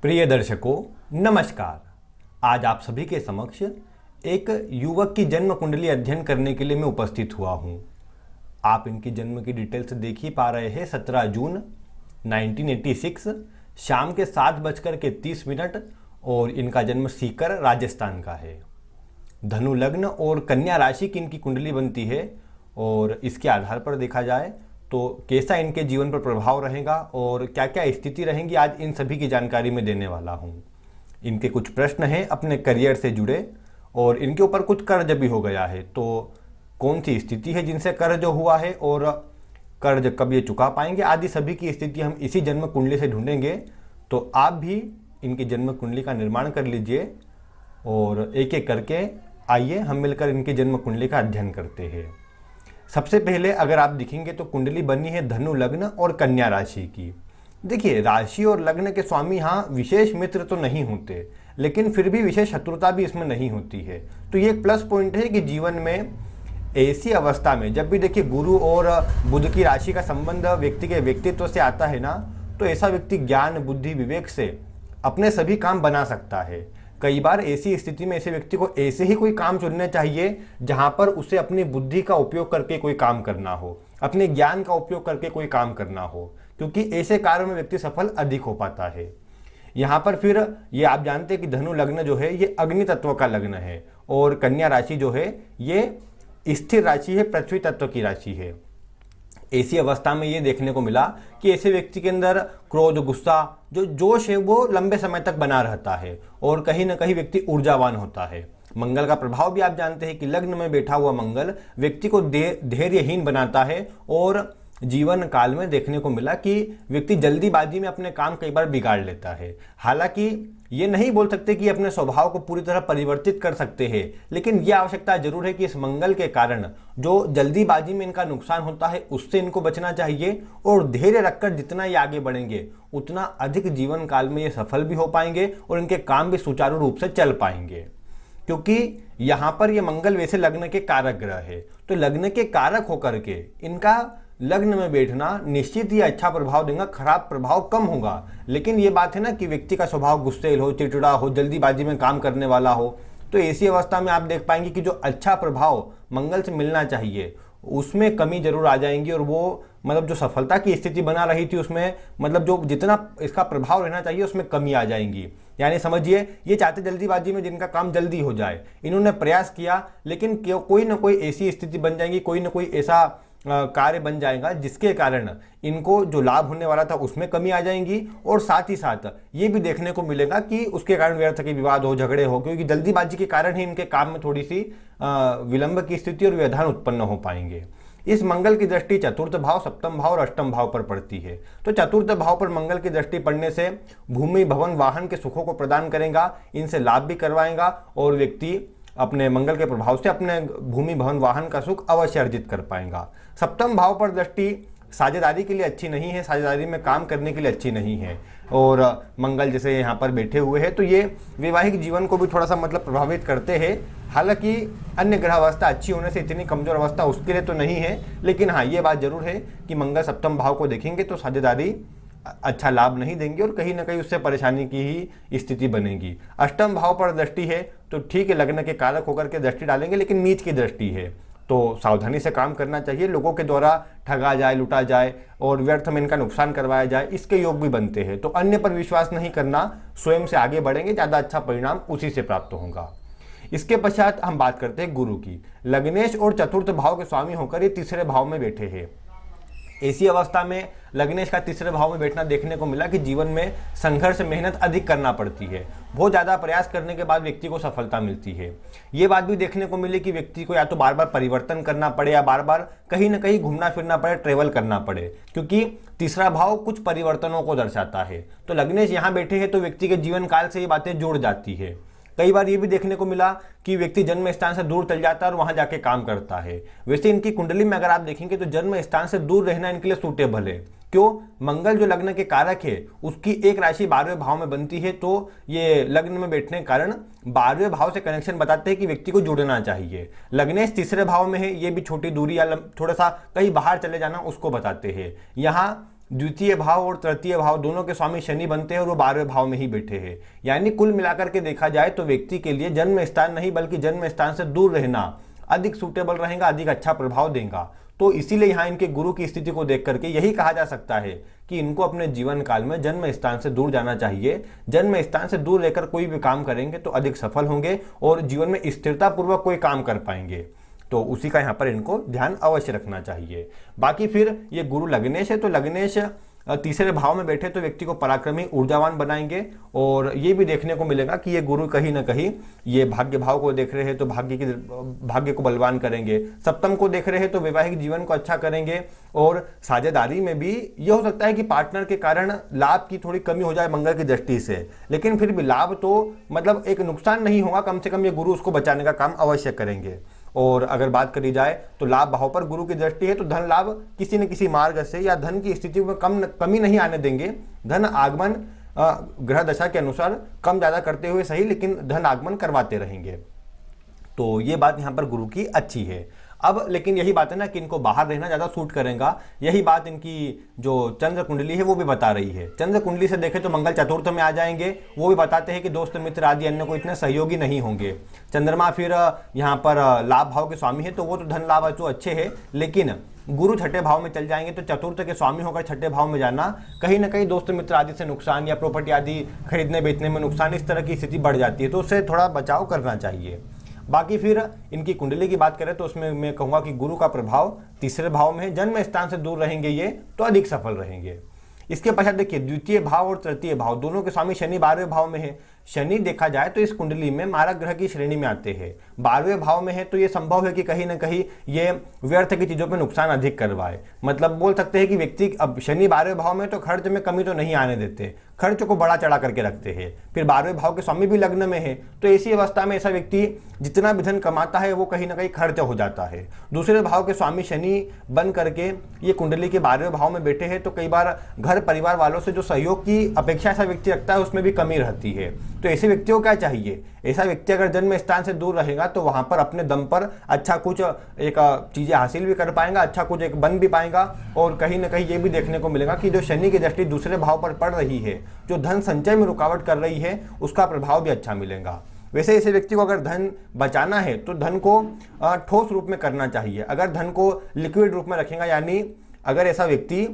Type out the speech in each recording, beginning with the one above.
प्रिय दर्शकों, नमस्कार। आज आप सभी के समक्ष एक युवक की जन्म कुंडली अध्ययन करने के लिए मैं उपस्थित हुआ हूं। आप इनकी जन्म की डिटेल्स देख ही पा रहे हैं। 17 जून 1986 शाम के 7:30 और इनका जन्म सीकर राजस्थान का है। धनु लग्न और कन्या राशि की इनकी कुंडली बनती है और इसके आधार पर देखा जाए तो कैसा इनके जीवन पर प्रभाव रहेगा और क्या क्या स्थिति रहेंगी, आज इन सभी की जानकारी मैं देने वाला हूं। इनके कुछ प्रश्न हैं अपने करियर से जुड़े और इनके ऊपर कुछ कर्ज भी हो गया है, तो कौन सी स्थिति है जिनसे कर्ज हुआ है और कर्ज कब ये चुका पाएंगे, आदि सभी की स्थिति हम इसी जन्म कुंडली से ढूंढेंगे। तो आप भी इनकी जन्म कुंडली का निर्माण कर लीजिए और एक एक करके आइए हम मिलकर इनकी जन्म कुंडली का अध्ययन करते हैं। सबसे पहले अगर आप देखेंगे तो कुंडली बनी है धनु लग्न और कन्या राशि की। देखिए, राशि और लग्न के स्वामी हाँ विशेष मित्र तो नहीं होते, लेकिन फिर भी विशेष शत्रुता भी इसमें नहीं होती है। तो ये एक प्लस पॉइंट है कि जीवन में ऐसी अवस्था में जब भी देखिए गुरु और बुध की राशि का संबंध व्यक्ति के व्यक्तित्व से आता है ना, तो ऐसा व्यक्ति ज्ञान बुद्धि विवेक से अपने सभी काम बना सकता है। कई बार ऐसी स्थिति में ऐसे व्यक्ति को ऐसे ही कोई काम चुनने चाहिए जहां पर उसे अपनी बुद्धि का उपयोग करके कोई काम करना हो, अपने ज्ञान का उपयोग करके कोई काम करना हो, क्योंकि ऐसे कार्यों में व्यक्ति सफल अधिक हो पाता है। यहाँ पर फिर ये आप जानते हैं कि धनु लग्न जो है ये अग्नि तत्व का लग्न है और कन्या राशि जो है ये स्थिर राशि है, पृथ्वी तत्व की राशि है। ऐसी अवस्था में ये देखने को मिला कि ऐसे व्यक्ति के अंदर क्रोध, गुस्सा, जो जोश है वो लंबे समय तक बना रहता है और कहीं ना कहीं व्यक्ति ऊर्जावान होता है। मंगल का प्रभाव भी आप जानते हैं कि लग्न में बैठा हुआ मंगल व्यक्ति को धैर्यहीन बनाता है और जीवन काल में देखने को मिला कि व्यक्ति जल्दीबाजी में अपने काम कई बार बिगाड़ लेता है। हालांकि ये नहीं बोल सकते कि अपने स्वभाव को पूरी तरह परिवर्तित कर सकते हैं, लेकिन ये आवश्यकता जरूर है कि इस मंगल के कारण जो जल्दीबाजी में इनका नुकसान होता है उससे इनको बचना चाहिए और धैर्य रखकर जितना ये आगे बढ़ेंगे उतना अधिक जीवन काल में ये सफल भी हो पाएंगे और इनके काम भी सुचारू रूप से चल पाएंगे। क्योंकि यहाँ पर ये मंगल वैसे लग्न के कारक ग्रह है, तो लग्न के कारक होकर के इनका लग्न में बैठना निश्चित ही अच्छा प्रभाव देगा, खराब प्रभाव कम होगा। लेकिन ये बात है ना कि व्यक्ति का स्वभाव गुस्सेल हो, चिड़चिड़ा हो, जल्दीबाजी में काम करने वाला हो, तो ऐसी अवस्था में आप देख पाएंगे कि जो अच्छा प्रभाव मंगल से मिलना चाहिए उसमें कमी जरूर आ जाएंगी और वो मतलब जो सफलता की स्थिति बना रही थी उसमें मतलब जो जितना इसका प्रभाव रहना चाहिए उसमें कमी आ जाएंगी। यानी समझिए ये चाहते जल्दीबाजी में जिनका काम जल्दी हो जाए, इन्होंने प्रयास किया लेकिन कोई ना कोई ऐसी स्थिति बन जाएगी, कोई ना कोई ऐसा कार्य बन जाएगा जिसके कारण इनको जो लाभ होने वाला था उसमें कमी आ जाएंगी और साथ ही साथ ये भी देखने को मिलेगा कि उसके कारण व्यर्थ के विवाद हो, झगड़े हो, क्योंकि जल्दीबाजी के कारण ही इनके काम में थोड़ी सी विलंब की स्थिति और व्यवधान उत्पन्न हो पाएंगे। इस मंगल की दृष्टि चतुर्थ भाव, सप्तम भाव और अष्टम भाव पर पड़ती है। तो चतुर्थ भाव पर मंगल की दृष्टि पड़ने से भूमि, भवन, वाहन के सुखों को प्रदान करेगा, इनसे लाभ भी करवाएगा और व्यक्ति अपने मंगल के प्रभाव से अपने भूमि, भवन, वाहन का सुख अवश्य अर्जित कर पाएगा। सप्तम भाव पर दृष्टि साझेदारी के लिए अच्छी नहीं है, साझेदारी में काम करने के लिए अच्छी नहीं है और मंगल जैसे यहाँ पर बैठे हुए हैं तो ये वैवाहिक जीवन को भी थोड़ा सा मतलब प्रभावित करते हैं। हालांकि अन्य ग्रह अवस्था अच्छी होने से इतनी कमजोर अवस्था उसके लिए तो नहीं है, लेकिन हाँ ये बात जरूर है कि मंगल सप्तम भाव को देखेंगे तो साझेदारी अच्छा लाभ नहीं देंगे और कहीं ना कहीं उससे परेशानी की ही स्थिति बनेगी। अष्टम भाव पर दृष्टि है तो ठीक है, लग्न के कारक होकर के दृष्टि डालेंगे, लेकिन नीच की दृष्टि है तो सावधानी से काम करना चाहिए। लोगों के द्वारा ठगा जाए, लुटा जाए और व्यर्थ में इनका नुकसान करवाया जाए, इसके योग भी बनते हैं। तो अन्य पर विश्वास नहीं करना, स्वयं से आगे बढ़ेंगे, ज़्यादा अच्छा परिणाम उसी से प्राप्त होगा। इसके पश्चात हम बात करते हैं गुरु की। लग्नेश और चतुर्थ भाव के स्वामी होकर ये तीसरे भाव में बैठे हैं। ऐसी अवस्था में लग्नेश का तीसरे भाव में बैठना देखने को मिला कि जीवन में संघर्ष, मेहनत अधिक करना पड़ती है। बहुत ज़्यादा प्रयास करने के बाद व्यक्ति को सफलता मिलती है। ये बात भी देखने को मिली कि व्यक्ति को या तो बार बार परिवर्तन करना पड़े या बार बार कहीं ना कहीं घूमना फिरना पड़े, ट्रेवल करना पड़े, क्योंकि तीसरा भाव कुछ परिवर्तनों को दर्शाता है। तो लग्नेश यहाँ बैठे हैं तो व्यक्ति के जीवन काल से ये बातें जुड़ जाती है। कई बार ये भी देखने को मिला कि व्यक्ति जन्म स्थान से दूर चल जाता है और वहां जाके काम करता है। वैसे इनकी कुंडली में अगर आप देखेंगे तो जन्म स्थान से दूर रहना इनके लिए सूटेबल है। क्यों? मंगल जो लग्न के कारक है उसकी एक राशि 12वें भाव में बनती है, तो ये लग्न में बैठने के कारण 12वें भाव से कनेक्शन बताते हैं कि व्यक्ति को जुड़ना चाहिए। लग्नेश तीसरे भाव में है, ये भी छोटी दूरी या थोड़ा सा कहीं बाहर चले जाना उसको बताते हैं। यहाँ द्वितीय भाव और तृतीय भाव दोनों के स्वामी शनि बनते हैं और वो 12वें भाव में ही बैठे हैं। यानी कुल मिलाकर के देखा जाए तो व्यक्ति के लिए जन्म स्थान नहीं बल्कि जन्म स्थान से दूर रहना अधिक सूटेबल रहेगा, अधिक अच्छा प्रभाव देगा। तो इसीलिए यहाँ इनके गुरु की स्थिति को देख करके यही कहा जा सकता है कि इनको अपने जीवन काल में जन्म स्थान से दूर जाना चाहिए। जन्म स्थान से दूर रहकर कोई भी काम करेंगे तो अधिक सफल होंगे और जीवन में स्थिरता पूर्वक कोई काम कर पाएंगे। तो उसी का यहाँ पर इनको ध्यान अवश्य रखना चाहिए। बाकी फिर ये गुरु लग्नेश है, तो लग्नेश तीसरे भाव में बैठे तो व्यक्ति को पराक्रमी ऊर्जावान बनाएंगे। और ये भी देखने को मिलेगा कि ये गुरु कहीं ना कहीं ये भाग्य भाव को देख रहे हैं तो भाग्य को बलवान करेंगे। सप्तम को देख रहे हैं तो वैवाहिक जीवन को अच्छा करेंगे। और साझेदारी में भी ये हो सकता है कि पार्टनर के कारण लाभ की थोड़ी कमी हो जाए मंगल की दृष्टि से, लेकिन फिर भी लाभ तो मतलब एक नुकसान नहीं होगा, कम से कम ये गुरु उसको बचाने का काम अवश्य करेंगे। और अगर बात करी जाए तो लाभ भाव पर गुरु की दृष्टि है तो धन लाभ किसी न किसी मार्ग से या धन की स्थिति में कमी नहीं आने देंगे। धन आगमन ग्रह दशा के अनुसार कम ज़्यादा करते हुए सही, लेकिन धन आगमन करवाते रहेंगे। तो ये बात यहाँ पर गुरु की अच्छी है। अब लेकिन यही बात है ना कि इनको बाहर रहना ज़्यादा सूट करेगा। यही बात इनकी जो चंद्र कुंडली है वो भी बता रही है। चंद्र कुंडली से देखें तो मंगल चतुर्थ में आ जाएंगे। वो भी बताते हैं कि दोस्त मित्र आदि अन्य को इतने सहयोगी नहीं होंगे। चंद्रमा फिर यहाँ पर लाभ भाव के स्वामी है तो वो तो धन लाभ तो अच्छे है, लेकिन गुरु छठे भाव में चल जाएंगे तो चतुर्थ के स्वामी होकर छठे भाव में जाना कहीं ना कहीं दोस्त मित्र आदि से नुकसान या प्रॉपर्टी आदि खरीदने बेचने में नुकसान, इस तरह की स्थिति बढ़ जाती है। तो उससे थोड़ा बचाव करना चाहिए। बाकी फिर इनकी कुंडली की बात करें तो उसमें मैं कहूँगा कि गुरु का प्रभाव तीसरे भाव में है। जन्म स्थान से दूर रहेंगे ये तो अधिक सफल रहेंगे। इसके पश्चात देखिए द्वितीय भाव और तृतीय भाव दोनों के स्वामी शनि 12वें भाव में है। शनि देखा जाए तो इस कुंडली में मारक ग्रह की श्रेणी में आते हैं। 12वें भाव में है तो ये संभव है कि कहीं ना कहीं ये व्यर्थ की चीज़ों पर नुकसान अधिक करवाए। मतलब बोल सकते हैं कि व्यक्ति अब शनि 12वें भाव में तो खर्च में कमी तो नहीं आने देते, खर्च को बड़ा चढ़ा करके रखते हैं। फिर 12वें भाव के स्वामी भी लग्न में है तो ऐसी अवस्था में ऐसा व्यक्ति जितना भी धन कमाता है वो कहीं ना कहीं खर्च हो जाता है। दूसरे भाव के स्वामी शनि बन करके ये कुंडली के 12वें भाव में बैठे हैं तो कई बार घर परिवार वालों से जो सहयोग की अपेक्षा ऐसा व्यक्ति रखता है उसमें भी कमी रहती है। तो ऐसे व्यक्ति को क्या चाहिए, ऐसा व्यक्ति अगर जन्म स्थान से दूर रहेगा तो वहां पर अपने दम पर अच्छा कुछ एक चीजें हासिल भी कर पाएगा, अच्छा कुछ एक बन भी पाएगा। और कहीं ना कहीं ये भी देखने को मिलेगा कि जो शनि की दृष्टि दूसरे भाव पर पड़ रही है, जो धन संचय में रुकावट कर रही है, उसका प्रभाव भी अच्छा मिलेगा। वैसे ऐसे व्यक्ति को अगर धन बचाना है तो धन को ठोस रूप में करना चाहिए। अगर धन को लिक्विड रूप में रखेगा, यानी अगर ऐसा व्यक्ति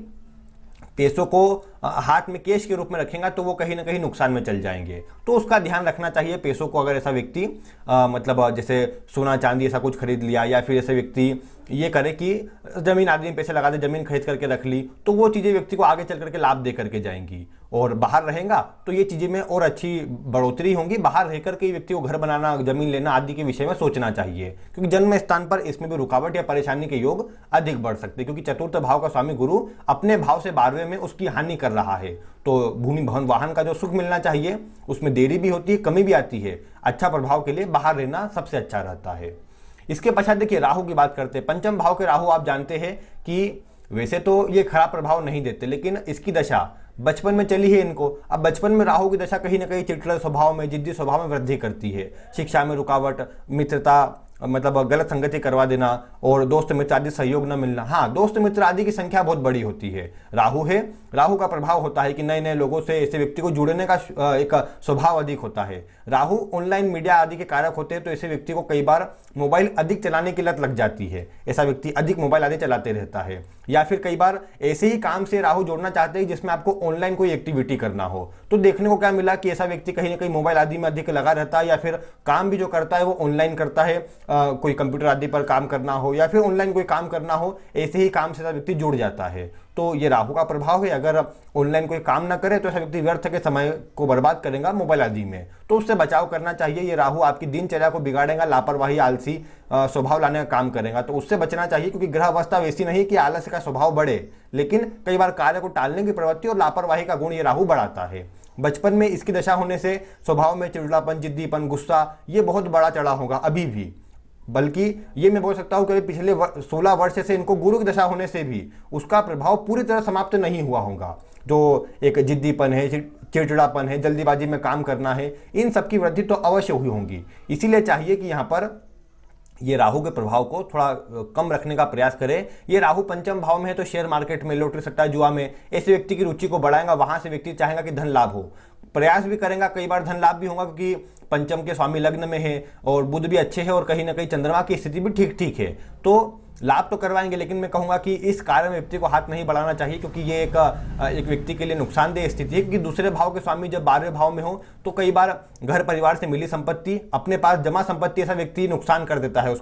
पैसों को हाथ में कैश के रूप में रखेगा तो वो कहीं ना कहीं नुकसान में चल जाएंगे। तो उसका ध्यान रखना चाहिए। पैसों को अगर ऐसा व्यक्ति मतलब जैसे सोना चांदी ऐसा कुछ खरीद लिया, या फिर ऐसे व्यक्ति ये करे कि जमीन आदि में पैसे लगा दे, जमीन खरीद करके रख ली, तो वो चीज़ें व्यक्ति को आगे चल करके लाभ दे करके जाएंगी। और बाहर रहेगा तो ये चीज़ें में और अच्छी बढ़ोतरी होंगी। बाहर रह करके व्यक्ति को घर बनाना, जमीन लेना आदि के विषय में सोचना चाहिए, क्योंकि जन्म स्थान पर इसमें भी रुकावट या परेशानी के योग अधिक बढ़ सकते हैं। क्योंकि चतुर्थ भाव का स्वामी गुरु अपने भाव से 12वें में उसकी हानि कर रहा है। तो भूमि भवन वाहन का जो सुख मिलना चाहिए उसमें देरी भी होती है, कमी भी आती है। अच्छा प्रभाव के लिए बाहर रहना सबसे अच्छा रहता है। इसके पश्चात देखिए राहु की बात करते हैं। पंचम भाव के राहु आप जानते हैं कि वैसे तो ये खराब प्रभाव नहीं देते, लेकिन इसकी दशा बचपन में चली है इनको। अब बचपन में राहु की दशा कहीं ना कहीं चिड़चिड़े स्वभाव में, जिद्दी स्वभाव में वृद्धि करती है। शिक्षा में रुकावट, मित्रता मतलब गलत संगति करवा देना और दोस्त मित्र आदि सहयोग न मिलना। हाँ, दोस्त मित्र आदि की संख्या बहुत बड़ी होती है। राहु है, राहु का प्रभाव होता है कि नए नए लोगों से ऐसे व्यक्ति को जुड़ने का एक स्वभाव अधिक होता है। राहु ऑनलाइन मीडिया आदि के कारक होते हैं तो ऐसे व्यक्ति को कई बार मोबाइल अधिक चलाने की लत लग जाती है। ऐसा व्यक्ति अधिक मोबाइल आदि चलाते रहता है। या फिर कई बार ऐसे ही काम से राहु जोड़ना चाहते हैं जिसमें आपको ऑनलाइन कोई एक्टिविटी करना हो, तो देखने को क्या मिला कि ऐसा व्यक्ति कहीं ना कहीं मोबाइल आदि में अधिक लगा रहता है, या फिर काम भी जो करता है वो ऑनलाइन करता है। कोई कंप्यूटर आदि पर काम करना हो या फिर ऑनलाइन कोई काम करना हो, ऐसे ही काम से ऐसा व्यक्ति जुड़ जाता है। तो ये राहु का प्रभाव है। अगर ऑनलाइन कोई काम ना करे तो ऐसा व्यक्ति व्यर्थ के समय को बर्बाद करेगा मोबाइल आदि में, तो उससे बचाव करना चाहिए। ये राहु आपकी दिनचर्या को बिगाड़ेगा, लापरवाही आलसी स्वभाव लाने का काम करेगा, तो उससे बचना चाहिए। क्योंकि ग्रह अवस्था वैसी नहीं कि आलस्य का स्वभाव बढ़े, लेकिन कई बार कार्य को टालने की प्रवृत्ति और लापरवाही का गुण ये राहु बढ़ाता है। बचपन में इसकी दशा होने से स्वभाव में चिड़चिड़ापन, जिद्दीपन, गुस्सा ये बहुत बड़ा चढ़ा होगा अभी भी। बल्कि ये मैं बोल सकता हूँ कि पिछले 16 वर्ष से इनको गुरु की दशा होने से भी उसका प्रभाव पूरी तरह समाप्त नहीं हुआ होगा। जो एक जिद्दीपन है, चिड़चिड़ापन है, जल्दीबाजी में काम करना है, इन सब की वृद्धि तो अवश्य हुई होंगी। इसीलिए चाहिए कि यहाँ पर ये राहु के प्रभाव को थोड़ा कम रखने का प्रयास करें। ये राहु पंचम भाव में है तो शेयर मार्केट में, लॉटरी सट्टा जुआ में ऐसे व्यक्ति की रुचि को बढ़ाएगा। वहां से व्यक्ति चाहेगा कि धन लाभ हो, प्रयास भी करेगा, कई बार धन लाभ भी होगा क्योंकि पंचम के स्वामी लग्न में है और बुध भी अच्छे है और कहीं ना कहीं चंद्रमा की स्थिति भी ठीक ठीक है, तो लाभ तो करवाएंगे। लेकिन मैं कहूंगा कि इस कार्य में व्यक्ति को हाथ नहीं बढ़ाना चाहिए क्योंकि ये एक व्यक्ति के लिए नुकसानदेह स्थिति है। क्योंकि दूसरे भाव के स्वामी जब 12वें भाव में हो तो कई बार घर परिवार से मिली संपत्ति, अपने पास जमा संपत्ति ऐसा व्यक्ति नुकसान कर देता है,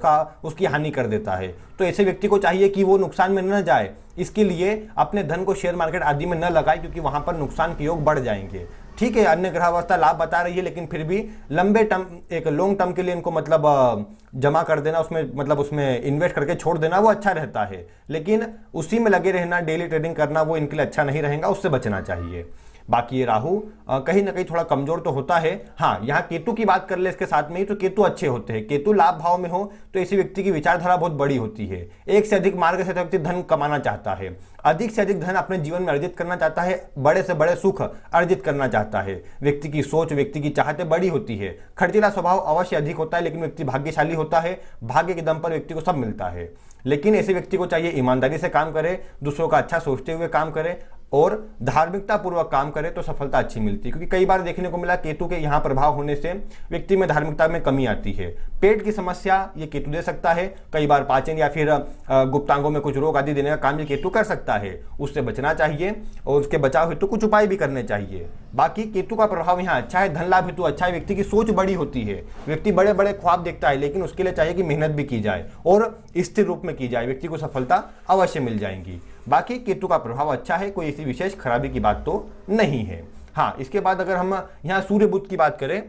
उसकी हानि कर देता है। तो ऐसे व्यक्ति को चाहिए कि वो नुकसान में न जाए, इसके लिए अपने धन को शेयर मार्केट आदि में न लगाए क्योंकि वहां पर नुकसान के योग बढ़ जाएंगे। ठीक है, अन्य ग्रह अवस्था लाभ बता रही है लेकिन फिर भी लंबे टर्म, एक लॉन्ग टर्म के लिए इनको मतलब जमा कर देना, उसमें मतलब उसमें इन्वेस्ट करके छोड़ देना वो अच्छा रहता है। लेकिन उसी में लगे रहना, डेली ट्रेडिंग करना वो इनके लिए अच्छा नहीं रहेगा, उससे बचना चाहिए। बाकी ये राहु कहीं ना कहीं थोड़ा कमजोर तो होता है। हाँ, यहाँ केतु की बात कर ले इसके साथ में ही तो केतु अच्छे होते हैं। केतु लाभ भाव में हो तो ऐसे व्यक्ति की विचारधारा बहुत बड़ी होती है। एक से अधिक मार्ग से व्यक्ति धन कमाना चाहता है, अधिक से अधिक धन अपने जीवन में अर्जित करना चाहता है, बड़े से बड़े सुख अर्जित करना चाहता है। व्यक्ति की सोच, व्यक्ति की चाहतें बड़ी होती है। खर्चीला स्वभाव अवश्य अधिक होता है लेकिन व्यक्ति भाग्यशाली होता है, भाग्य के दम पर व्यक्ति को सब मिलता है। लेकिन ऐसे व्यक्ति को चाहिए ईमानदारी से काम करे, दूसरों का अच्छा सोचते हुए काम करे और धार्मिकता पूर्वक काम करे तो सफलता अच्छी मिलती है। क्योंकि कई बार देखने को मिला केतु के यहाँ प्रभाव होने से व्यक्ति में धार्मिकता में कमी आती है। पेट की समस्या ये केतु दे सकता है, कई बार पाचन या फिर गुप्तांगों में कुछ रोग आदि देने का काम ये केतु कर सकता है, उससे बचना चाहिए और उसके बचाव हेतु कुछ उपाय भी करने चाहिए। बाकी केतु का प्रभाव यहाँ अच्छा है, धन लाभ हेतु अच्छा है, व्यक्ति की सोच बड़ी होती है, व्यक्ति बड़े बड़े ख्वाब देखता है लेकिन उसके लिए चाहिए कि मेहनत भी की जाए और स्थिर रूप में की जाए, व्यक्ति को सफलता अवश्य मिल जाएगी। बाकी केतु का प्रभाव अच्छा है, कोई ऐसी विशेष खराबी की बात तो नहीं है। हाँ, इसके बाद अगर हम यहाँ सूर्य बुध की बात करें,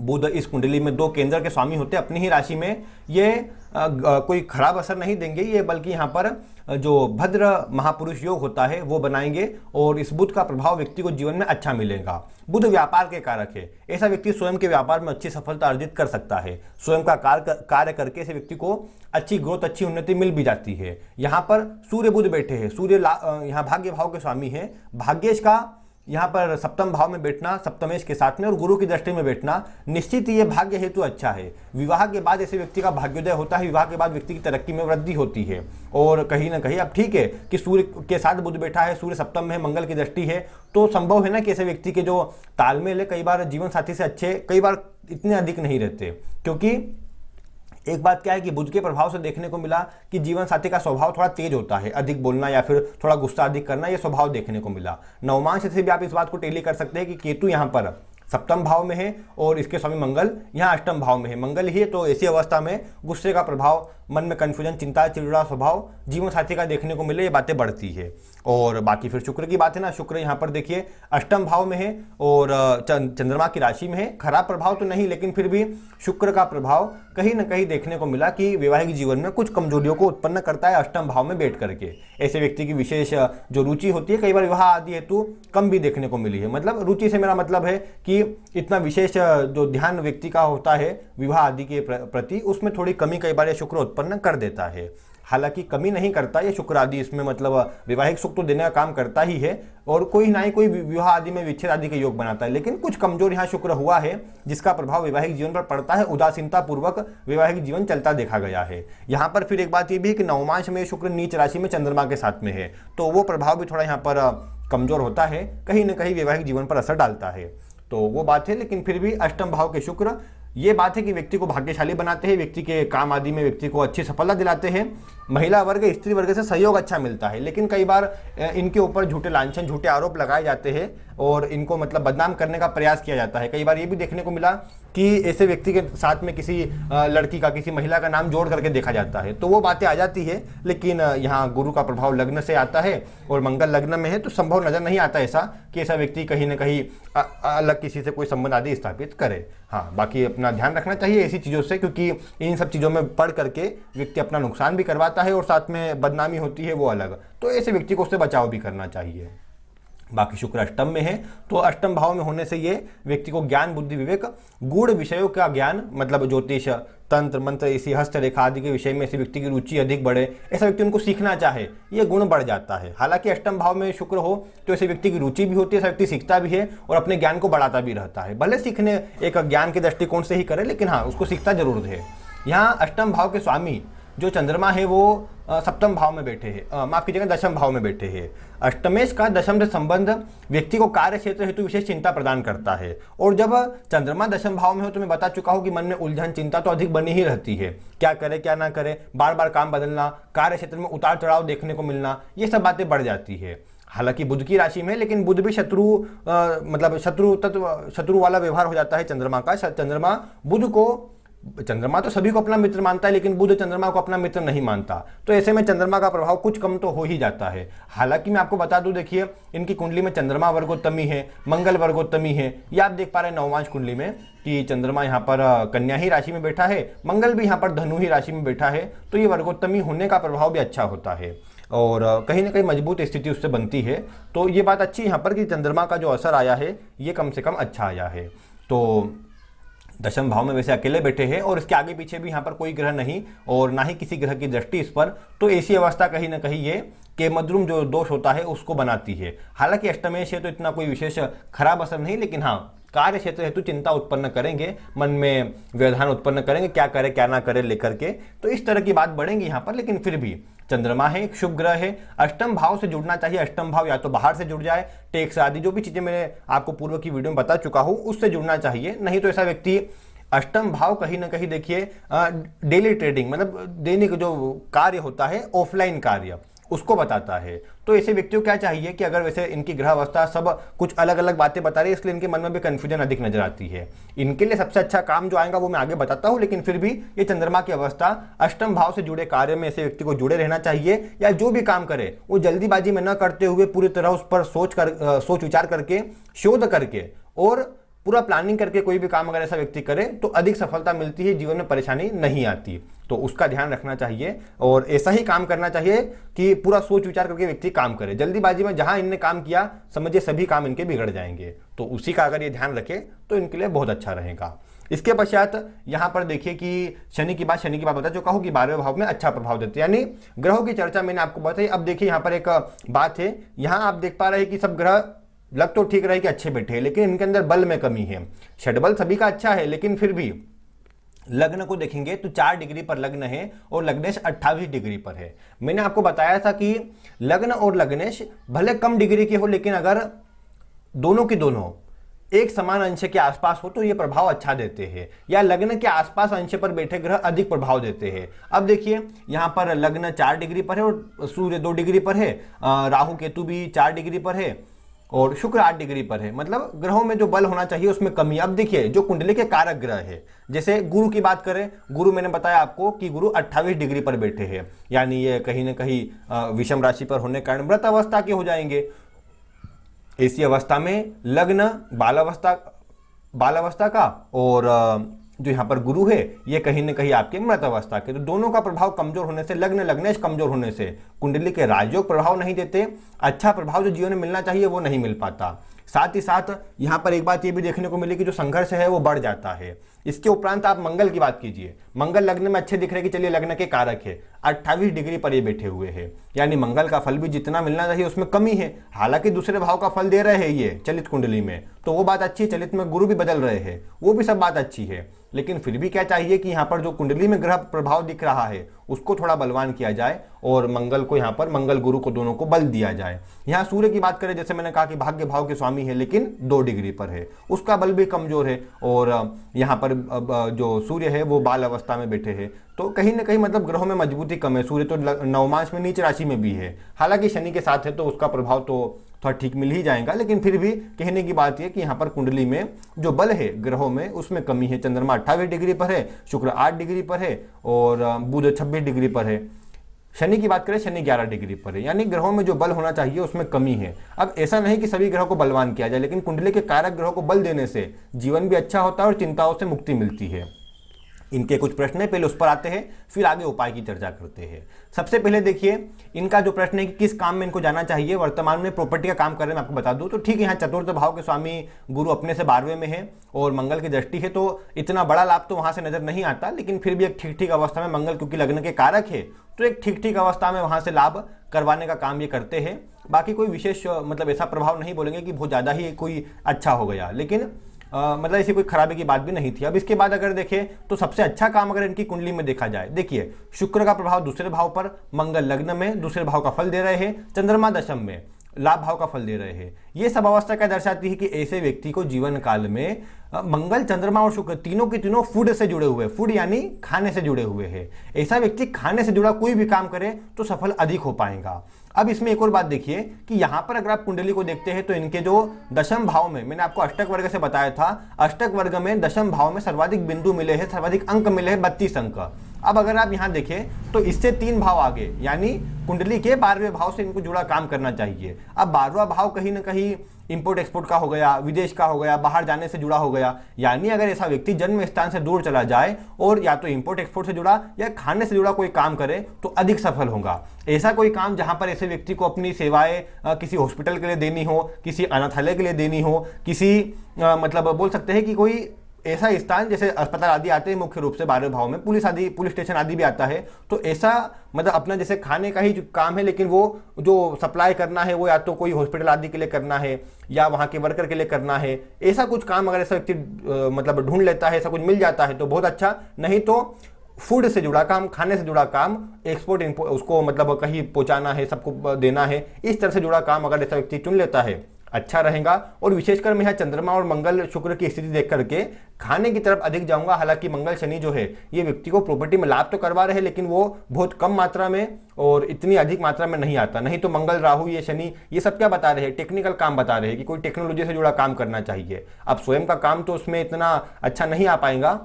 बुध इस कुंडली में 2 केंद्र के स्वामी होते हैं अपनी ही राशि में। ये कोई खराब असर नहीं देंगे, ये बल्कि यहाँ पर जो भद्र महापुरुष योग होता है वो बनाएंगे और इस बुध का प्रभाव व्यक्ति को जीवन में अच्छा मिलेगा। बुध व्यापार के कारक है, ऐसा व्यक्ति स्वयं के व्यापार में अच्छी सफलता अर्जित कर सकता है। स्वयं का कार्य करके ऐसे व्यक्ति को अच्छी ग्रोथ, अच्छी उन्नति मिल भी जाती है। यहाँ पर सूर्य बुध बैठे हैं, सूर्य यहाँ भाग्य भाव के स्वामी है, भाग्येश का यहाँ पर सप्तम भाव में बैठना, सप्तमेश के साथ में और गुरु की दृष्टि में बैठना निश्चित ही ये भाग्य हेतु अच्छा है। विवाह के बाद ऐसे व्यक्ति का भाग्योदय होता है, विवाह के बाद व्यक्ति की तरक्की में वृद्धि होती है। और कहीं ना कहीं अब ठीक है कि सूर्य के साथ बुध बैठा है, सूर्य सप्तम में है, मंगल की दृष्टि है, तो संभव है ना कि ऐसे व्यक्ति के जो तालमेल है कई बार जीवन साथी से अच्छे, कई बार इतने अधिक नहीं रहते। क्योंकि एक बात क्या है कि बुध के प्रभाव से देखने को मिला कि जीवन साथी का स्वभाव थोड़ा तेज होता है, अधिक बोलना या फिर थोड़ा गुस्सा अधिक करना, ये स्वभाव देखने को मिला। नवमांश से भी आप इस बात को टेली कर सकते हैं कि केतु यहाँ पर सप्तम भाव में है और इसके स्वामी मंगल यहाँ अष्टम भाव में है, मंगल ही है, तो ऐसी अवस्था में गुस्से का प्रभाव, मन में कंफ्यूजन, चिंता, चिड़चिड़ा स्वभाव जीवन साथी का देखने को मिले, ये बातें बढ़ती है। और बाकी फिर शुक्र की बात है ना, शुक्र यहाँ पर देखिए अष्टम भाव में है और चंद्रमा की राशि में है। खराब प्रभाव तो नहीं लेकिन फिर भी शुक्र का प्रभाव कहीं ना कहीं देखने को मिला कि वैवाहिक जीवन में कुछ कमजोरियों को उत्पन्न करता है अष्टम भाव में बैठ करके। ऐसे व्यक्ति की विशेष जो रुचि होती है कई बार विवाह आदि हेतु कम भी देखने को मिली है। मतलब रुचि से मेरा मतलब है कि इतना विशेष जो ध्यान व्यक्ति का होता है विवाह आदि के प्रति, उसमें थोड़ी कमी कई बार ये शुक्र उत्पन्न कर देता है। हालांकि कमी नहीं करता ये शुक्र आदि, इसमें मतलब वैवाहिक सुख तो देने का काम करता ही है और कोई ना ही कोई विवाह आदि में विच्छेद आदि के योग बनाता है। लेकिन कुछ कमजोर यहाँ शुक्र हुआ है जिसका प्रभाव वैवाहिक जीवन पर पड़ता है, उदासीनता पूर्वक वैवाहिक जीवन चलता देखा गया है। यहाँ पर फिर एक बात ये भी है कि नवमांश में शुक्र नीच राशि में चंद्रमा के साथ में है, तो वो प्रभाव भी थोड़ा यहाँ पर कमजोर होता है, कहीं ना कहीं वैवाहिक जीवन पर असर डालता है, तो वो बात है। लेकिन फिर भी अष्टम भाव के शुक्र ये बात है कि व्यक्ति को भाग्यशाली बनाते हैं, व्यक्ति के काम आदि में व्यक्ति को अच्छी सफलता दिलाते हैं। महिला वर्ग, स्त्री वर्ग से सहयोग अच्छा मिलता है, लेकिन कई बार इनके ऊपर झूठे लांछन, झूठे आरोप लगाए जाते हैं और इनको मतलब बदनाम करने का प्रयास किया जाता है। कई बार ये भी देखने को मिला कि ऐसे व्यक्ति के साथ में किसी लड़की का, किसी महिला का नाम जोड़ करके देखा जाता है, तो वो बातें आ जाती है। लेकिन यहाँ गुरु का प्रभाव लग्न से आता है और मंगल लग्न में है, तो संभव नजर नहीं आता ऐसा कि ऐसा व्यक्ति कहीं ना कहीं अलग किसी से कोई संबंध आदि स्थापित करे। हाँ, बाकी अपना ध्यान रखना चाहिए ऐसी चीज़ों से, क्योंकि इन सब चीज़ों में पढ़ करके व्यक्ति अपना नुकसान भी करवाता है और साथ में बदनामी होती है वो अलग, तो ऐसे व्यक्ति को उससे बचाव भी करना चाहिए। बाकी शुक्र अष्टम में है, तो अष्टम भाव में होने से ये व्यक्ति को ज्ञान, बुद्धि, विवेक, गूढ़ विषयों का ज्ञान, मतलब ज्योतिष, तंत्र मंत्र, इसी हस्तरेखा आदि के विषय में ऐसे व्यक्ति की रुचि अधिक बढ़े, ऐसा व्यक्ति उनको सीखना चाहे, ये गुण बढ़ जाता है। हालांकि अष्टम भाव में शुक्र हो तो ऐसे व्यक्ति की रुचि भी होती है, ऐसा व्यक्ति सीखता भी है और अपने ज्ञान को बढ़ाता भी रहता है। भले सीखने एक ज्ञान के दृष्टिकोण से ही करे, लेकिन हाँ, उसको सीखता जरूर है। यहाँ अष्टम भाव के स्वामी जो चंद्रमा है वो सप्तम भाव में बैठे हैं, माफ कीजिएगा दशम भाव में बैठे हैं। अष्टमेश का दशम से संबंध व्यक्ति को कार्य क्षेत्र हेतु विशेष चिंता प्रदान करता है। और जब चंद्रमा दशम भाव में हो तो मैं बता चुका हूं कि मन में उलझन चिंता तो अधिक बनी ही रहती है, क्या करे क्या ना करे, बार बार काम बदलना, कार्य क्षेत्र में उतार चढ़ाव देखने को मिलना, ये सब बातें बढ़ जाती है। हालांकि बुध की राशि में, लेकिन बुध भी मतलब शत्रु वाला व्यवहार हो जाता है चंद्रमा का। चंद्रमा तो सभी को अपना मित्र मानता है, लेकिन बुध चंद्रमा को अपना मित्र नहीं मानता, तो ऐसे में चंद्रमा का प्रभाव कुछ कम तो हो ही जाता है। हालांकि मैं आपको बता दूं, देखिए इनकी कुंडली में चंद्रमा वर्गोत्तमी है, मंगल वर्गोत्तमी है, ये आप देख पा रहे हैं नवमांश कुंडली में कि चंद्रमा यहाँ पर कन्या ही राशि में बैठा है, मंगल भी यहाँ पर धनु ही राशि में बैठा है, तो ये वर्गोत्तमी होने का प्रभाव भी अच्छा होता है और कहीं ना कहीं मजबूत स्थिति उससे बनती है। तो ये बात अच्छी यहाँ पर कि चंद्रमा का जो असर आया है ये कम से कम अच्छा आया है। तो दशम भाव में वैसे अकेले बैठे हैं और इसके आगे पीछे भी यहाँ पर कोई ग्रह नहीं और ना ही किसी ग्रह की दृष्टि इस पर, तो ऐसी अवस्था कहीं ना कहीं ये केमद्रुम जो दोष होता है उसको बनाती है। हालांकि अष्टमेश है तो इतना कोई विशेष खराब असर नहीं, लेकिन हाँ कार्य क्षेत्र हेतु चिंता उत्पन्न करेंगे, मन में व्यवधान उत्पन्न करेंगे, क्या करे क्या ना करे लेकर के, तो इस तरह की बात बढ़ेंगी यहाँ पर। लेकिन फिर भी चंद्रमा है, एक शुभ ग्रह है, अष्टम भाव से जुड़ना चाहिए। अष्टम भाव या तो बाहर से जुड़ जाए, टैक्स आदि जो भी चीजें मैंने आपको पूर्व की वीडियो में बता चुका हूं उससे जुड़ना चाहिए, नहीं तो ऐसा व्यक्ति अष्टम भाव कहीं ना कहीं देखिए डेली ट्रेडिंग मतलब दैनिक जो कार्य होता है ऑफलाइन कार्य उसको बताता है। तो ऐसे व्यक्तियों को क्या चाहिए कि अगर वैसे इनकी ग्रह अवस्था सब कुछ अलग अलग बातें बता रही है, इसलिए इनके मन में भी कंफ्यूजन अधिक नजर आती है। इनके लिए सबसे अच्छा काम जो आएगा वो मैं आगे बताता हूं, लेकिन फिर भी ये चंद्रमा की अवस्था अष्टम भाव से जुड़े कार्य में ऐसे व्यक्ति को जुड़े रहना चाहिए, या जो भी काम करे वो जल्दीबाजी में न करते हुए पूरी तरह उस पर सोच विचार करके, शोध करके और पूरा प्लानिंग करके कोई भी काम अगर ऐसा व्यक्ति करे तो अधिक सफलता मिलती है, जीवन में परेशानी नहीं आती। तो उसका ध्यान रखना चाहिए और ऐसा ही काम करना चाहिए कि पूरा सोच विचार करके व्यक्ति काम करे। जल्दीबाजी में जहां इनने काम किया समझिए सभी काम इनके बिगड़ जाएंगे, तो उसी का अगर ये ध्यान रखे तो इनके लिए बहुत अच्छा रहेगा। इसके पश्चात यहाँ पर देखिए कि शनि की बात बता चुका हूँ कि 12वें भाव में अच्छा प्रभाव देते हैं, यानी ग्रहों की चर्चा मैंने आपको बताई। अब देखिए यहाँ पर एक बात है, यहाँ आप देख पा रहे हैं कि सब ग्रह लग तो ठीक रहे कि अच्छे बैठे हैं, लेकिन इनके अंदर बल में कमी है। षडबल सभी का अच्छा है, लेकिन फिर भी लग्न को देखेंगे तो 4 डिग्री पर लग्न है और लग्नेश 28 डिग्री पर है। मैंने आपको बताया था कि लग्न और लग्नेश भले कम डिग्री के हो, लेकिन अगर दोनों की दोनों एक समान अंश के आसपास हो तो ये प्रभाव अच्छा देते हैं, या लग्न के आसपास अंश पर बैठे ग्रह अधिक प्रभाव देते हैं। अब देखिए यहाँ पर लग्न 4 डिग्री पर है और सूर्य 2 डिग्री पर है, राहु केतु भी 4 डिग्री पर है और शुक्र 8 डिग्री पर है, मतलब ग्रहों में जो बल होना चाहिए उसमें कमी। अब देखिए जो कुंडली के कारक ग्रह है, जैसे गुरु की बात करें, गुरु मैंने बताया आपको कि गुरु 28 डिग्री पर बैठे हैं, यानी ये कहीं ना कहीं विषम राशि पर होने के कारण मृत अवस्था के हो जाएंगे। ऐसी अवस्था में लग्न बालावस्था का और जो यहाँ पर गुरु है ये कहीं ना कहीं आपके मृत अवस्था के, तो दोनों का प्रभाव कमजोर होने से, लग्न लग्नेश कमजोर होने से कुंडली के राजयोग प्रभाव नहीं देते, अच्छा प्रभाव जो जीवन में मिलना चाहिए वो नहीं मिल पाता। साथ ही साथ यहाँ पर एक बात ये भी देखने को मिली कि जो संघर्ष है वो बढ़ जाता है। इसके उपरांत आप मंगल की बात कीजिए, मंगल लग्न में अच्छे दिख रहे कि चलिए लग्न के कारक है, 28 डिग्री पर ये बैठे हुए हैं, यानी मंगल का फल भी जितना मिलना चाहिए उसमें कमी है। हालांकि दूसरे भाव का फल दे रहे हैं ये चलित कुंडली में, तो वो बात अच्छी है, चलित में गुरु भी बदल रहे हैं, वो भी सब बात अच्छी है। लेकिन फिर भी क्या चाहिए कि यहाँ पर जो कुंडली में ग्रह प्रभाव दिख रहा है उसको थोड़ा बलवान किया जाए और मंगल को यहाँ पर मंगल गुरु को दोनों को बल दिया जाए। यहाँ सूर्य की बात करें, जैसे मैंने कहा कि भाग्य भाव के स्वामी है लेकिन 2 डिग्री पर है, उसका बल भी कमजोर है और यहाँ पर जो सूर्य है वो बाल अवस्था में बैठे हैं, तो कहीं ना कहीं मतलब ग्रहों में मजबूती कम है। सूर्य तो नवमांश में नीच राशि में भी है, हालांकि शनि के साथ है तो उसका प्रभाव तो थोड़ा ठीक मिल ही जाएगा, लेकिन फिर भी कहने की बात यह कि यहाँ पर कुंडली में जो बल है ग्रहों में उसमें कमी है। चंद्रमा 28 डिग्री पर है, शुक्र 8 डिग्री पर है और बुध 26 डिग्री पर है। शनि की बात करें, शनि 11 डिग्री पर है, यानी ग्रहों में जो बल होना चाहिए उसमें कमी है। अब ऐसा नहीं कि सभी ग्रहों को बलवान किया जाए, लेकिन कुंडली के कारक ग्रहों को बल देने से जीवन भी अच्छा होता है और चिंताओं से मुक्ति मिलती है। इनके कुछ प्रश्न है, पहले उस पर आते हैं फिर आगे उपाय की चर्चा करते हैं। सबसे पहले देखिए इनका जो प्रश्न है कि किस काम में इनको जाना चाहिए। वर्तमान में प्रॉपर्टी का काम कर रहे हैं, मैं आपको बता दूं तो ठीक है, यहाँ चतुर्थ भाव के स्वामी गुरु अपने से 12वें में है और मंगल की दृष्टि है, तो इतना बड़ा लाभ तो वहां से नजर नहीं आता, लेकिन फिर भी एक ठीक ठीक अवस्था में मंगल क्योंकि लग्न के कारक है तो एक ठीक ठीक अवस्था में वहां से लाभ करवाने का काम ये करते हैं। बाकी कोई विशेष मतलब ऐसा प्रभाव नहीं बोलेंगे कि बहुत ज्यादा ही कोई अच्छा हो गया, लेकिन मतलब ऐसी कोई खराबी की बात भी नहीं थी। अब इसके बाद अगर देखें तो सबसे अच्छा काम अगर इनकी कुंडली में देखा जाए, देखिए शुक्र का प्रभाव दूसरे भाव पर, मंगल लग्न में दूसरे भाव का फल दे रहे हैं, चंद्रमा दशम में लाभ भाव का फल दे रहे हैं। ये सब अवस्था क्या दर्शाती है कि ऐसे व्यक्ति को जीवन काल में मंगल, चंद्रमा और शुक्र तीनों के तीनों फूड से जुड़े हुए, फूड यानी खाने से जुड़े हुए हैं। ऐसा व्यक्ति खाने से जुड़ा कोई भी काम करे तो सफल अधिक हो पाएगा। अब इसमें एक और बात देखिए कि यहां पर अगर आप कुंडली को देखते हैं तो इनके जो दशम भाव में, मैंने आपको अष्टक वर्ग से बताया था, अष्टक वर्ग में दशम भाव में सर्वाधिक बिंदु मिले हैं, सर्वाधिक अंक मिले हैं 32 अंक। अब अगर आप यहां देखें तो इससे 3 भाव आगे यानी कुंडली के 12वें भाव से इनको जुड़ा काम करना चाहिए। अब 12वां भाव कहीं ना कहीं इंपोर्ट एक्सपोर्ट का हो गया, विदेश का हो गया, बाहर जाने से जुड़ा हो गया, यानी अगर ऐसा व्यक्ति जन्म स्थान से दूर चला जाए और या तो इंपोर्ट एक्सपोर्ट से जुड़ा या खाने से जुड़ा कोई काम करे तो अधिक सफल होगा। ऐसा कोई काम जहां पर ऐसे व्यक्ति को अपनी सेवाएं किसी हॉस्पिटल के लिए देनी हो, किसी अनाथालय के लिए देनी हो, किसी मतलब बोल सकते हैं कि कोई ऐसा स्थान जैसे अस्पताल आदि आते हैं मुख्य रूप से 12वें भाव में, पुलिस स्टेशन आदि भी आता है, तो ऐसा मतलब अपना जैसे खाने का ही काम है लेकिन वो जो सप्लाई करना है वो या तो कोई हॉस्पिटल आदि के लिए करना है या वहाँ के वर्कर के लिए करना है, ऐसा कुछ काम अगर ऐसा व्यक्ति मतलब ढूंढ लेता है, ऐसा कुछ मिल जाता है तो बहुत अच्छा। नहीं तो फूड से जुड़ा काम, खाने से जुड़ा काम, एक्सपोर्ट इम्पोर्ट उसको मतलब कहीं पहुँचाना है, सबको देना है, इस तरह से जुड़ा काम अगर ऐसा व्यक्ति चुन लेता है अच्छा रहेगा। और विशेषकर मैं यहाँ चंद्रमा और मंगल शुक्र की स्थिति देख करके खाने की तरफ अधिक जाऊंगा। हालांकि मंगल शनि जो है ये व्यक्ति को प्रॉपर्टी में लाभ तो करवा रहे हैं लेकिन वो बहुत कम मात्रा में और इतनी अधिक मात्रा में नहीं आता। नहीं तो मंगल, राहु, ये शनि, ये सब क्या बता रहे हैं, टेक्निकल काम बता रहे हैं कि कोई टेक्नोलॉजी से जुड़ा काम करना चाहिए। अब स्वयं का काम तो उसमें इतना अच्छा नहीं आ पाएगा,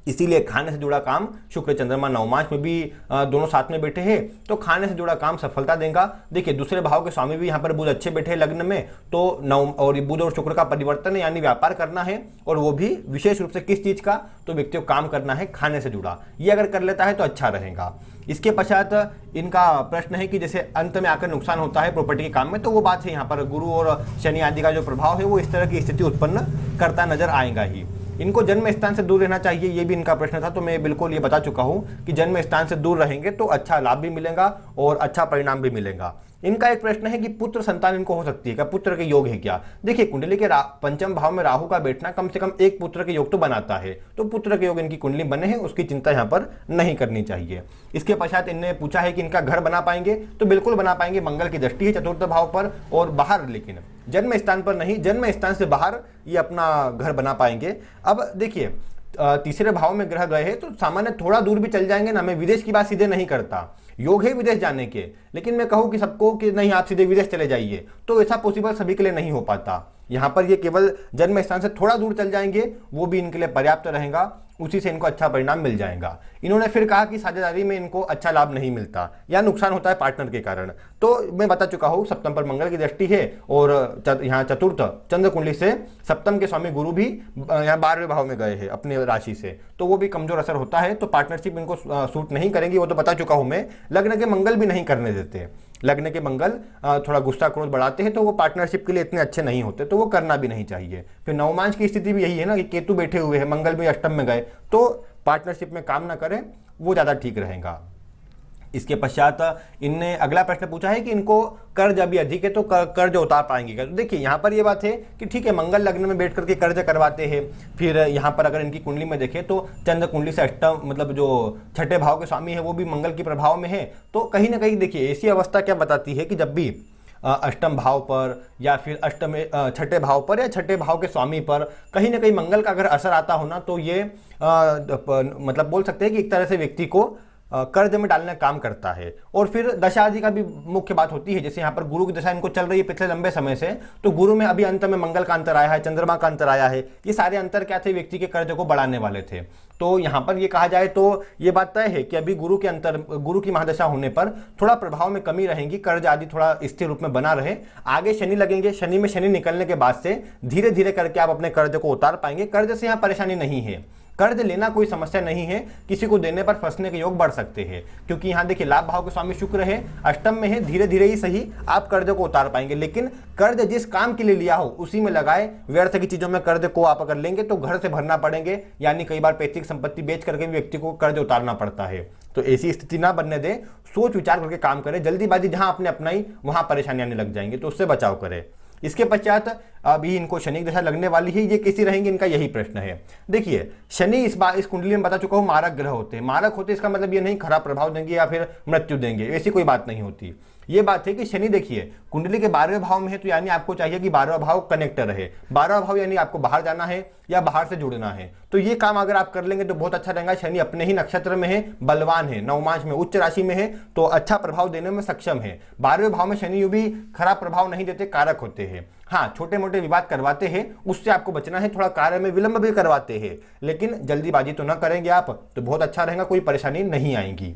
इसीलिए खाने से जुड़ा काम शुक्र चंद्रमा नवमांश में भी दोनों साथ में बैठे हैं तो खाने से जुड़ा काम सफलता देगा। देखिए दूसरे भाव के स्वामी भी यहाँ पर बुध अच्छे बैठे लग्न में, तो नव और बुध और शुक्र का परिवर्तन है यानी व्यापार करना है, और वो भी विशेष रूप से किस चीज का, तो व्यक्ति को काम करना है खाने से जुड़ा। ये अगर कर लेता है तो अच्छा रहेगा। इसके पश्चात इनका प्रश्न है कि जैसे अंत में आकर नुकसान होता है प्रॉपर्टी के काम में, तो वो बात है यहाँ पर गुरु और शनि आदि का जो प्रभाव है वो इस तरह की स्थिति उत्पन्न करता नजर आएगा ही। इनको जन्म स्थान से दूर रहना चाहिए, ये भी इनका प्रश्न था, तो मैं बिल्कुल ये बता चुका हूँ कि जन्म स्थान से दूर रहेंगे तो अच्छा लाभ भी मिलेगा और अच्छा परिणाम भी मिलेगा। इनका एक प्रश्न है कि पुत्र संतान इनको हो सकती है क्या, पुत्र के योग है क्या। देखिए कुंडली के पंचम भाव में राहु का बैठना कम से कम एक पुत्र के योग तो बनाता है, तो पुत्र के योग इनकी कुंडली बने हैं, उसकी चिंता यहाँ पर नहीं करनी चाहिए। इसके पश्चात इनने पूछा है कि इनका घर बना पाएंगे, तो बिल्कुल बना पाएंगे। मंगल की दृष्टि है चतुर्थ भाव पर और बाहर, लेकिन जन्म स्थान पर नहीं, जन्म स्थान से बाहर ये अपना घर बना पाएंगे। अब देखिए तीसरे भाव में ग्रह गए हैं तो सामान्य थोड़ा दूर भी चल जाएंगे ना, मैं विदेश की बात सीधे नहीं करता, योग है विदेश जाने के, लेकिन मैं कहूँ कि सबको कि नहीं आप सीधे विदेश चले जाइए, तो ऐसा पॉसिबल सभी के लिए नहीं हो पाता। यहाँ पर ये केवल जन्म स्थान से थोड़ा दूर चल जाएंगे, वो भी इनके लिए पर्याप्त रहेगा, उसी से इनको अच्छा परिणाम मिल जाएगा। इन्होंने फिर कहा कि साझेदारी में इनको अच्छा लाभ नहीं मिलता या नुकसान होता है पार्टनर के कारण, तो मैं बता चुका हूँ सप्तम पर मंगल की दृष्टि है और यहाँ चतुर्थ चंद्र कुंडली से सप्तम के स्वामी गुरु भी यहाँ 12वें भाव में गए हैं अपने राशि से, तो वो भी कमजोर असर होता है, तो पार्टनरशिप इनको सूट नहीं करेंगी, वो तो बता चुका हूँ मैं। लग्न के मंगल भी नहीं करने देते, लग्न के मंगल थोड़ा गुस्सा क्रोध बढ़ाते हैं, तो वो पार्टनरशिप के लिए इतने अच्छे नहीं होते, तो वो करना भी नहीं चाहिए। फिर नवमांश की स्थिति भी यही है ना कि केतु बैठे हुए हैं, मंगल भी अष्टम में गए, तो पार्टनरशिप में काम ना करें, वो ज़्यादा ठीक रहेगा। इसके पश्चात इनने अगला प्रश्न पूछा है कि इनको कर्ज अभी अधिक है तो कर्ज उतार पाएंगे क्या। तो देखिए यहाँ पर ये बात है कि ठीक है मंगल लग्न में बैठ करके कर्ज करवाते हैं, फिर यहाँ पर अगर इनकी कुंडली में देखें तो चंद्र कुंडली से अष्टम मतलब जो छठे भाव के स्वामी है वो भी मंगल के प्रभाव में है, तो कहीं ना कहीं देखिए ऐसी अवस्था क्या बताती है कि जब भी अष्टम भाव पर या फिर छठे भाव पर या छठे भाव के स्वामी पर कहीं ना कहीं मंगल का अगर असर आता हो ना, तो ये मतलब बोल सकते हैं कि एक तरह से व्यक्ति को कर्ज में डालने का काम करता है। और फिर दशा आदि का भी मुख्य बात होती है, जैसे यहाँ पर गुरु की दशा इनको चल रही है पिछले लंबे समय से, तो गुरु में अभी अंत में मंगल का अंतर आया है, चंद्रमा का अंतर आया है, ये सारे अंतर क्या थे, व्यक्ति के कर्ज को बढ़ाने वाले थे। तो यहाँ पर ये कहा जाए तो ये बात तय है कि अभी गुरु की महादशा होने पर थोड़ा प्रभाव में कमी रहेगी, कर्ज आदि थोड़ा स्थिर रूप में बना रहे। आगे शनि लगेंगे, शनि में शनि निकलने के बाद से धीरे धीरे करके आप अपने कर्ज को उतार पाएंगे। कर्ज से यहाँ परेशानी नहीं है, कर्ज लेना कोई समस्या नहीं है, किसी को देने पर फंसने के योग बढ़ सकते हैं, क्योंकि यहाँ देखिए लाभ भाव के स्वामी शुक्र है, अष्टम में है, धीरे धीरे ही सही आप कर्ज को उतार पाएंगे। लेकिन कर्ज जिस काम के लिए लिया हो उसी में लगाए, व्यर्थ की चीजों में कर्ज को आप अगर लेंगे तो घर से भरना पड़ेंगे, यानी कई बार पैतृक संपत्ति बेच करके भी व्यक्ति को कर्ज उतारना पड़ता है। तो ऐसी स्थिति ना बनने दे, सोच विचार करके काम करें, जल्दीबाजी जहां आपने अपनाई वहां परेशानी आने लग जाएंगे, तो उससे बचाव करें। इसके पश्चात अभी इनको शनि की दशा लगने वाली है, ये कैसी रहेंगे, इनका यही प्रश्न है। देखिए शनि इस बार इस कुंडली में बता चुका हूँ मारक ग्रह होते हैं। मारक होते इसका मतलब ये नहीं खराब प्रभाव देंगे या फिर मृत्यु देंगे, ऐसी कोई बात नहीं होती। ये बात है कि शनि देखिए कुंडली के 12वें भाव में है, तो यानी आपको चाहिए कि 12वां भाव कनेक्टर रहे। 12वां भाव यानी आपको बाहर जाना है या बाहर से जुड़ना है, तो ये काम अगर आप कर लेंगे तो बहुत अच्छा रहेगा। शनि अपने ही नक्षत्र में है, बलवान है, नवमांश में, उच्च राशि में है, तो अच्छा प्रभाव देने में सक्षम है। 12वें भाव में शनि यूं भी खराब प्रभाव नहीं देते, कारक होते हैं। हाँ, छोटे मोटे विवाद करवाते हैं, उससे आपको बचना है। थोड़ा कार्य में विलंब भी करवाते हैं, लेकिन जल्दीबाजी तो ना करेंगे आप, तो बहुत अच्छा रहेगा, कोई परेशानी नहीं आएगी।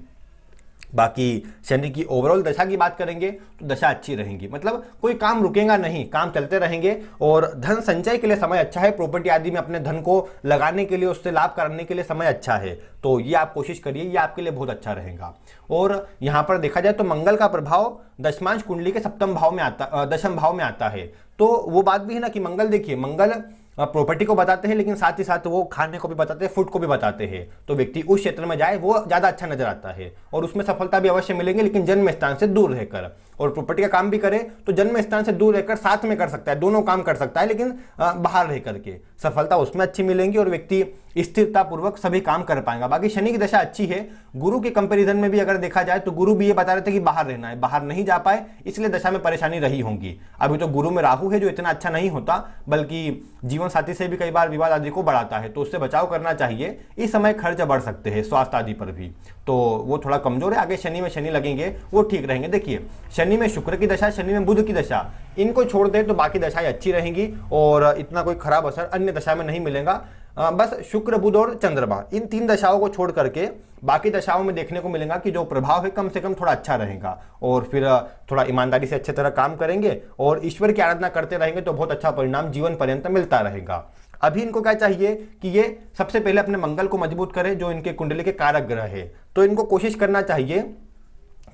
बाकी शनि की ओवरऑल दशा की बात करेंगे तो दशा अच्छी रहेंगी, मतलब कोई काम रुकेगा नहीं, काम चलते रहेंगे। और धन संचय के लिए समय अच्छा है, प्रॉपर्टी आदि में अपने धन को लगाने के लिए, उससे लाभ करने के लिए समय अच्छा है, तो ये आप कोशिश करिए, ये आपके लिए बहुत अच्छा रहेगा। और यहाँ पर देखा जाए तो मंगल का प्रभाव दशमांश कुंडली के दशम भाव में आता है, तो वो बात भी है ना कि मंगल देखिए, मंगल प्रॉपर्टी को बताते हैं, लेकिन साथ ही साथ वो खाने को भी बताते हैं, फूड को भी बताते हैं। तो व्यक्ति उस क्षेत्र में जाए वो ज़्यादा अच्छा नजर आता है और उसमें सफलता भी अवश्य मिलेंगे, लेकिन जन्म स्थान से दूर रहकर। और प्रॉपर्टी का काम भी करे तो जन्म स्थान से दूर रहकर साथ में कर सकता है, दोनों काम कर सकता है, लेकिन बाहर रह करके सफलता उसमें अच्छी मिलेंगी और व्यक्ति स्थिरता पूर्वक सभी काम कर पाएगा। बाकी शनि की दशा अच्छी है। गुरु के कंपैरिजन में भी अगर देखा जाए तो गुरु भी ये बता रहे थे कि बाहर रहना है, बाहर नहीं जा पाए, इसलिए दशा में परेशानी रही होंगी। अभी तो गुरु में राहु है जो इतना अच्छा नहीं होता, बल्कि जीवन साथी से भी कई बार विवाद आदि को बढ़ाता है, तो उससे बचाव करना चाहिए। इस समय खर्च बढ़ सकते हैं स्वास्थ्य आदि पर भी, तो वो थोड़ा कमजोर है। आगे शनि में शनि लगेंगे, वो ठीक रहेंगे। देखिए शनि में शुक्र की दशा, शनि में बुध की दशा, इनको छोड़ दें तो बाकी दशाएं अच्छी रहेंगी और इतना कोई खराब असर अन्य दशा में नहीं मिलेगा। बस शुक्र, बुध और चंद्रमा, इन 3 दशाओं को छोड़ करके बाकी दशाओं में देखने को मिलेगा कि जो प्रभाव है कम से कम थोड़ा अच्छा रहेगा। और फिर थोड़ा ईमानदारी से अच्छे तरह काम करेंगे और ईश्वर की आराधना करते रहेंगे तो बहुत अच्छा परिणाम जीवन पर्यंत मिलता रहेगा। अभी इनको क्या चाहिए कि ये सबसे पहले अपने मंगल को मजबूत करें, जो इनके कुंडली के कारक ग्रह है। तो इनको कोशिश करना चाहिए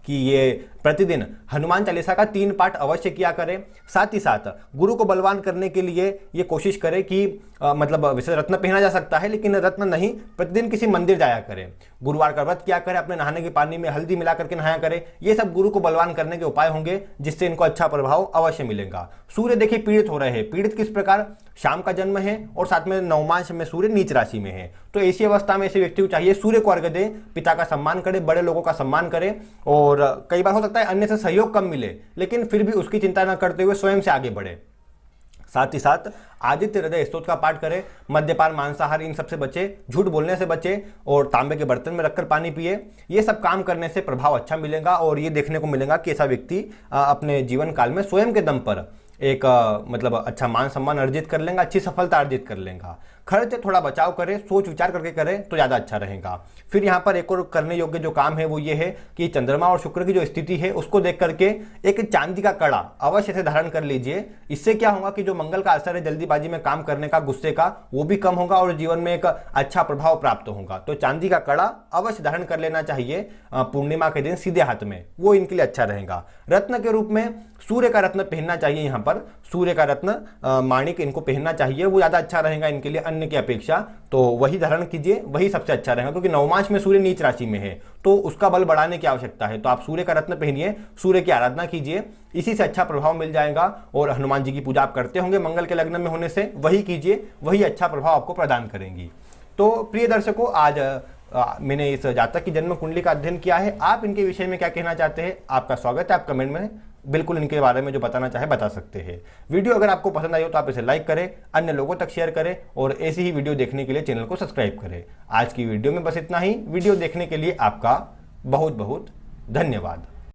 कि ये प्रतिदिन हनुमान चालीसा का 3 पाठ अवश्य किया करें। साथ ही साथ गुरु को बलवान करने के लिए ये कोशिश करें कि मतलब वैसे रत्न पहना जा सकता है, लेकिन रत्न नहीं, प्रतिदिन किसी मंदिर जाया करें, गुरुवार का व्रत किया करें, अपने नहाने के पानी में हल्दी मिला करके नहाया करें। ये सब गुरु को बलवान करने के उपाय होंगे, जिससे इनको अच्छा प्रभाव अवश्य मिलेगा। सूर्य देखिए पीड़ित हो रहे हैं, पीड़ित किस प्रकार, शाम का जन्म है और साथ में नवमांश में सूर्य नीच राशि में है, तो ऐसी अवस्था में ऐसे व्यक्ति को चाहिए सूर्य को अर्घ्य दे, पिता का सम्मान करे, बड़े लोगों का सम्मान करे। और कई बार हो सकता है अन्य से सहयोग कम मिले, लेकिन फिर भी उसकी चिंता न करते हुए स्वयं से आगे बढ़े। साथ ही साथ आदित्य हृदय स्तोत्र का पाठ करें, मद्यपान, मांसाहार, इन सब से बचे, झूठ बोलने से बचे और तांबे के बर्तन में रखकर पानी पिए। ये सब काम करने से प्रभाव अच्छा मिलेगा और ये देखने को मिलेगा कि ऐसा व्यक्ति अपने जीवन काल में स्वयं के दम पर एक मतलब अच्छा मान सम्मान अर्जित कर लेगा, अच्छी सफलता अर्जित कर लेगा। खर्च थोड़ा बचाव करें, सोच विचार करके करें तो ज़्यादा अच्छा रहेगा। फिर यहाँ पर एक और करने योग्य जो काम है वो ये है कि चंद्रमा और शुक्र की जो स्थिति है उसको देख करके एक चांदी का कड़ा अवश्य से धारण कर लीजिए। इससे क्या होगा कि जो मंगल का असर है जल्दीबाजी में काम करने का, गुस्से का, वो भी कम होगा और जीवन में एक अच्छा प्रभाव प्राप्त होगा। तो चांदी का कड़ा अवश्य धारण कर लेना चाहिए पूर्णिमा के दिन सीधे हाथ में, वो इनके लिए अच्छा रहेगा। रत्न के रूप में सूर्य का रत्न पहनना चाहिए, यहाँ पर सूर्य का रत्न माणिक इनको पहनना चाहिए, वो ज़्यादा अच्छा रहेगा इनके लिए अन्य की अपेक्षा। तो वही धारण कीजिए, वही सबसे अच्छा रहेगा, क्योंकि नवमांश में सूर्य नीच राशि में है तो उसका बल बढ़ाने की आवश्यकता है। तो आप सूर्य का रत्न पहनिए, सूर्य की आराधना कीजिए, इसी से अच्छा प्रभाव मिल जाएगा। और हनुमान जी की पूजा आप करते होंगे मंगल के लग्न में होने से, वही कीजिए, वही अच्छा प्रभाव आपको प्रदान करेंगी। तो प्रिय दर्शकों, आज मैंने इस जातक की जन्म कुंडली का अध्ययन किया है। आप इनके विषय में क्या कहना चाहते हैं, आपका स्वागत है, आप कमेंट में बिल्कुल इनके बारे में जो बताना चाहे बता सकते हैं। वीडियो अगर आपको पसंद आई हो तो आप इसे लाइक करें, अन्य लोगों तक शेयर करें और ऐसी ही वीडियो देखने के लिए चैनल को सब्सक्राइब करें। आज की वीडियो में बस इतना ही। वीडियो देखने के लिए आपका बहुत बहुत धन्यवाद।